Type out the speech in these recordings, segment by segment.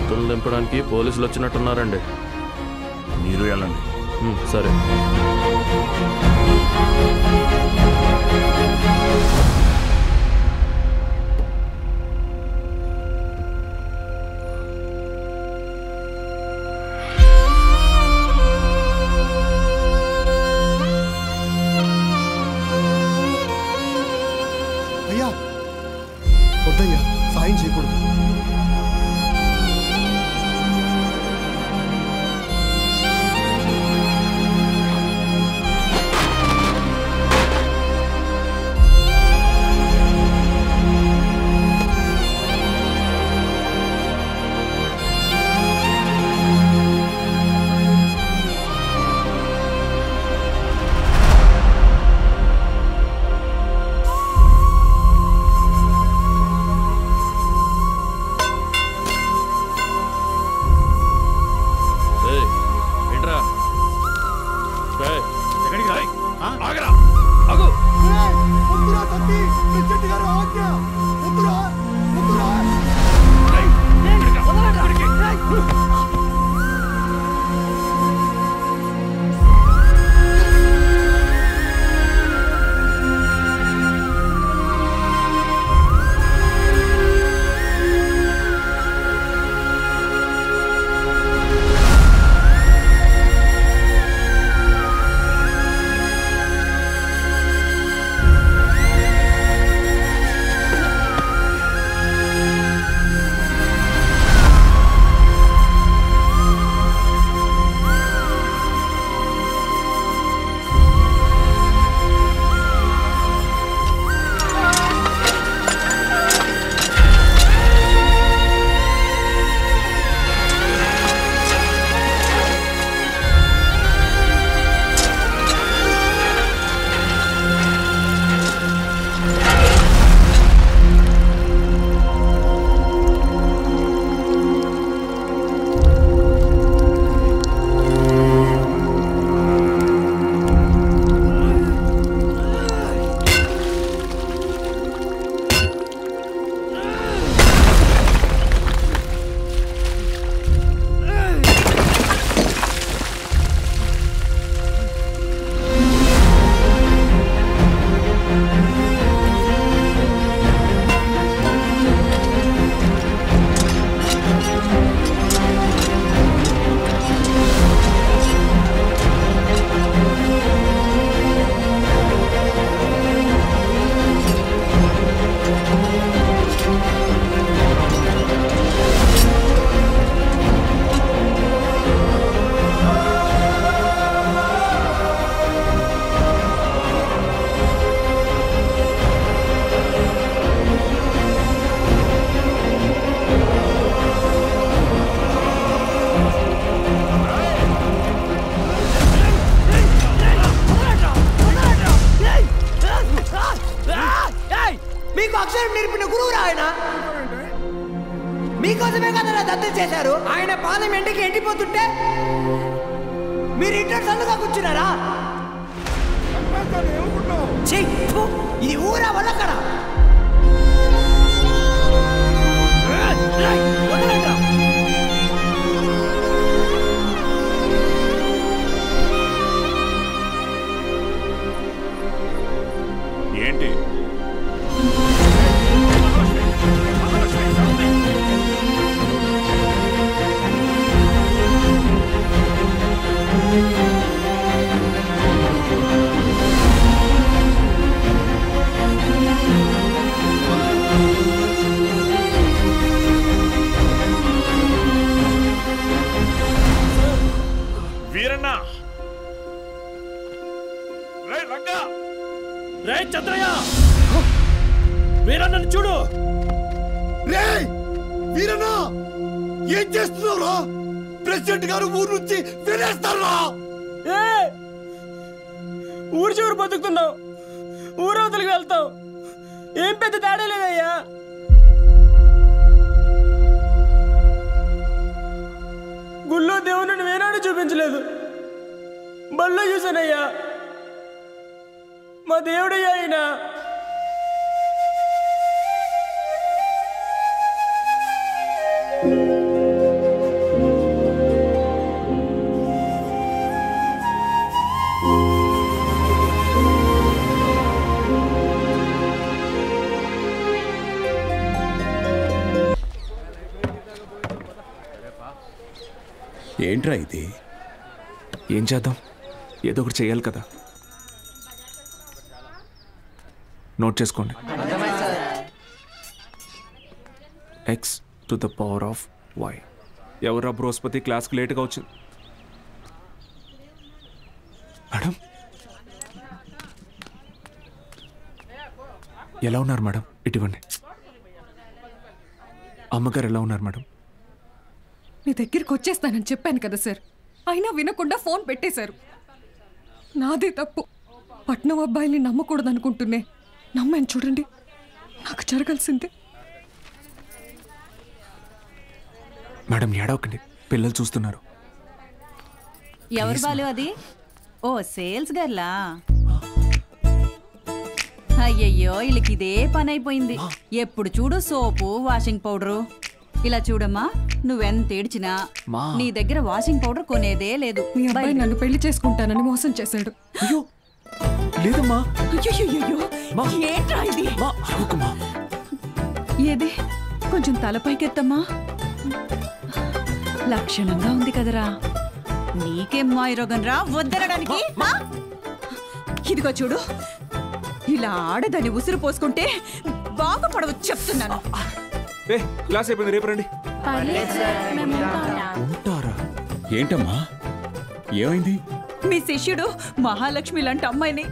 కత్తులు దింపడానికి పోలీసులు వచ్చినట్టున్నారండి. మీరు వెళ్ళండి. సరే. అయ్యా వద్దయ్యా, సాయం చేయకూడదు. మీకు అక్షరం నేర్పిన గురువు ఆయన. మీకోసమే కదా దత్తత చేశారు. ఆయన పార్లమెంట్కి ఎండిపోతుంటే మీరు ఇంటర్ సందుగా కూర్చున్నారా? ఇది ఊరా వల్లకడా? ఏంటి వీరన్న? రే చంద్రయ్య, వీరన్నను చూడు. రే వీరన్న, ఏం చేస్తున్నావురా? ప్రెసిడెంట్ గారు ఊరు నుంచి వెళ్ళేస్తారా? ఊరు చివరి బతుకుతున్నావు, ఊరవతలికి వెళ్తావు. ఏం పెద్ద తేడా లేదయ్యా. గుళ్ళో దేవుని వేనాడు చూపించలేదు, బళ్ళో చూసానయ్యా. మా దేవుడయ్యా ఆయన. ఏంట్రా ఇది? ఏం చేద్దాం, ఏదో ఒకటి చేయాలి కదా. నోట్ చేసుకోండి. x⁴ ఎవరా బృహస్పతి క్లాస్కి లేట్గా వచ్చింది? మేడం ఎలా ఉన్నారు మేడం? ఇటువంటి అమ్మగారు ఎలా ఉన్నారు మేడం? మీ దగ్గరికి వచ్చేస్తానని చెప్పాను కదా సార్, అయినా వినకుండా ఫోన్ పెట్టేశారు. నాదే తప్పు. పట్నం అబ్బాయిని నమ్మకూడదు అనుకుంటున్నే నమ్మాను. చూడండి, నాకు జరగాల్సిందే. మేడం ఏడవకండి, పిల్లలు చూస్తున్నారు. ఎవరు బాలు అది? ఓ సేల్స్ గర్లా? అయ్యయ్యో, వీళ్ళకి ఇదే పని అయిపోయింది. ఎప్పుడు చూడు సోపు, వాషింగ్ పౌడరు. ఇలా చూడమ్మా, నువ్వెంత ఏడ్చినా నీ దగ్గర వాషింగ్ పౌడర్ కొనేదే లేదు. మీ అబ్బాయి నన్ను పెళ్లి చేసుకుంటానని మోసం చేశాడు. అయ్యో లేదమ్మా. ఏంట్రా ఇది? ఏది కొంచెం తలపైకెత్తమ్మా. లక్షణంగా ఉంది కదరా. నీకేం మాయరోగం రా వద్దనడానికి? ఇదిగో చూడు, ఇలా ఆడదని ఉసురు పోసుకుంటే బాగుపడవచ్చు చెప్తున్నాను. క్లాస్ అయిపోయింది, రేపు రండి. ఉంటారా? ఏంటమ్మా ఏమైంది? మీ శిష్యుడు మహాలక్ష్మి లాంటి అమ్మాయిని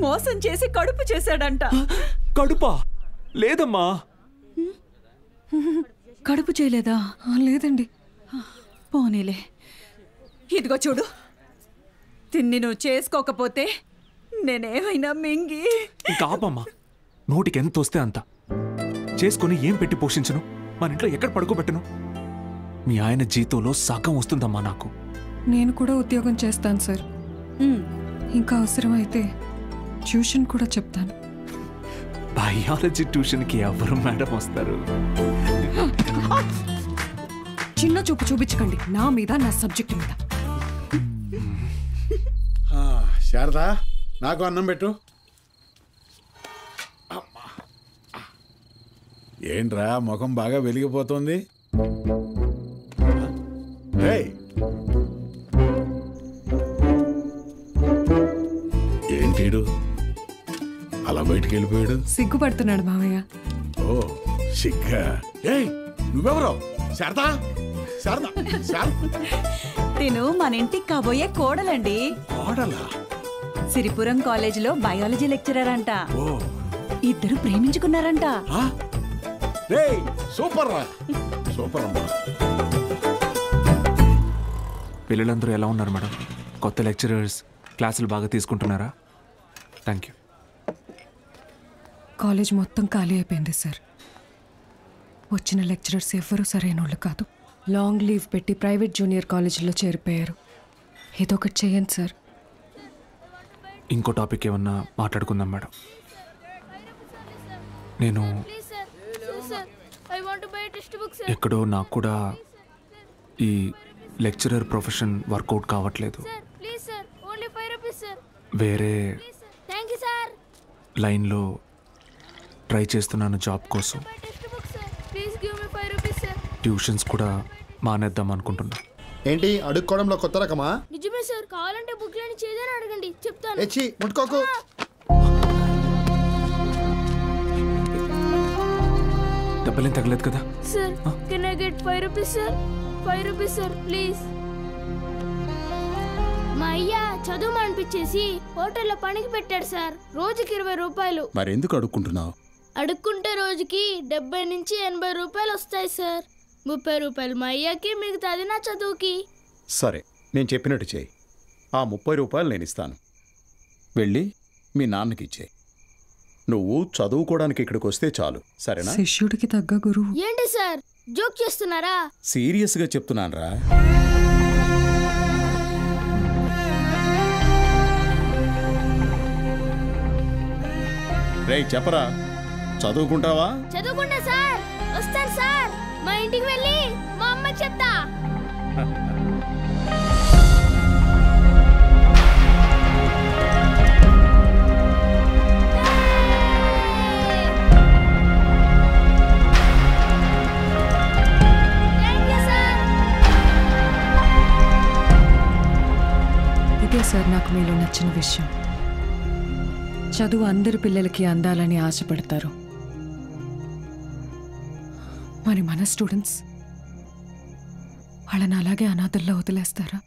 మోసం చేసి కడుపు చేశాడంట. కడుపా? లేదమ్మా. కడుపు చేయలేదా? లేదండి. పోనీలే. ఇదిగో చూడు, తిన్ని నువ్వు చేసుకోకపోతే నేనేమైనా మింగి. ఇంకా ఆపమ్మా. నోటికి ఎంత వస్తే అంత చేసుకుని ఏం పెట్టి పోషించను? మన ఇంట్లో ఎక్కడ పడుకోబెట్టను? మీ ఆయన జీతంలో సగం వస్తుందమ్మా నాకు. నేను కూడా ఉద్యోగం చేస్తాను సార్. ఇంకా అవసరమైతే ట్యూషన్ కూడా చెప్తాను. బయాలజీ ట్యూషన్కి ఎవరు మేడం వస్తారు? చిన్న చూపు చూపించకండి నా మీద, నా సబ్జెక్ట్ మీద. శారదా, నాకు అన్నం పెట్టు. ఏంట్రా ముఖం బాగా వెలిగిపోతుంది? ఏంటీడు అలా బయటికి వెళ్ళిపోయాడు? సిగ్గుపడుతున్నాడు మావయ్య. ఓ సిగ్గా? ఏయ్ నువ్వెవరో? శారదా, శారదా, శారదా. తిను మన ఇంటికి కాబోయే కోడలండి. కోడలా? సిరిపురం కాలేజీలో బయాలజీ లెక్చరర్ అంట. ఓ, ఇద్దరు ప్రేమించుకున్నారంట. సూపర్ రా, సూపర్ అమ్మా. పిల్లలందరూ ఎలా ఉన్నారు మేడం? కొత్త లెక్చరర్స్ క్లాసులు బాగా తీసుకుంటున్నారా? Thank you. కాలేజ్ మొత్తం ఖాళీ అయిపోయింది సార్. వచ్చిన లెక్చరర్స్ ఎవ్వరూ సరైన వాళ్ళు కాదు. లాంగ్ లీవ్ పెట్టి ప్రైవేట్ జూనియర్ కాలేజీలో చేరిపోయారు. ఏదో ఒకటి చేయండి సార్. ఇంకో టాపిక్ ఏమన్నా మాట్లాడుకుందాం మేడం. నేను ఎక్కడో నాకు కూడా ఈ లెక్చరర్ ప్రొఫెషన్ వర్కౌట్ కావట్లేదు. వేరే లైన్లో ట్రై చేస్తున్నాను జాబ్ కోసం. ట్యూషన్స్ కూడా మానేద్దాం అనుకుంటున్నా. ఏంటి అడుక్కోవడంలో కొత్త రకమా? నిజమే సార్, కావాలంటే బుక్లని చేదని అడగండి, చెప్తాను. ఎచ్చి ముట్టుకోకు. దెబ్బలేం తగలేదు కదా? Sir can I get 5 rupees sir? 5 rupees sir please. మా అయ్య చదువు మానిపించేసి హోటల్లో పనికి పెట్టాడు సార్. రోజుకి 20 రూపాయలు. మరెందుకు అడుక్కుంటున్నావు? అడుక్కుంటే రోజుకి 70 నుంచి 80 రూపాయలు వస్తాయి సార్. 30 రూపాయలు మా అయ్యకి, మిగతాది నా చదువుకి. సరే, నేను చెప్పినట్టు చేయి. ఆ 30 రూపాయలు నేను ఇస్తాను. వెళ్ళి మీ నాన్నకి ఇచ్చేయి. నువ్వు చదువుకోవడానికి ఇక్కడికి వస్తే చాలు, సరేనా? శిష్యుడికి తగ్గ గురువు. ఏంటి సార్ జోక్ చేస్తున్నారా? సీరియస్గా చెప్తున్నానురా. రేయ్ చెప్పరా, చదువుకుంటావా? చదువుకుంటా సార్. వస్తాను సార్. మా ఇంటికి వెళ్ళి మా అమ్మకి చెప్తా. సార్ నాకు మీలో నచ్చిన విషయం. చదువు అందరి పిల్లలకి అందాలని ఆశపడతారు. మరి మన స్టూడెంట్స్ వాళ్ళని అలాగే అనాథల్లో వదిలేస్తారా?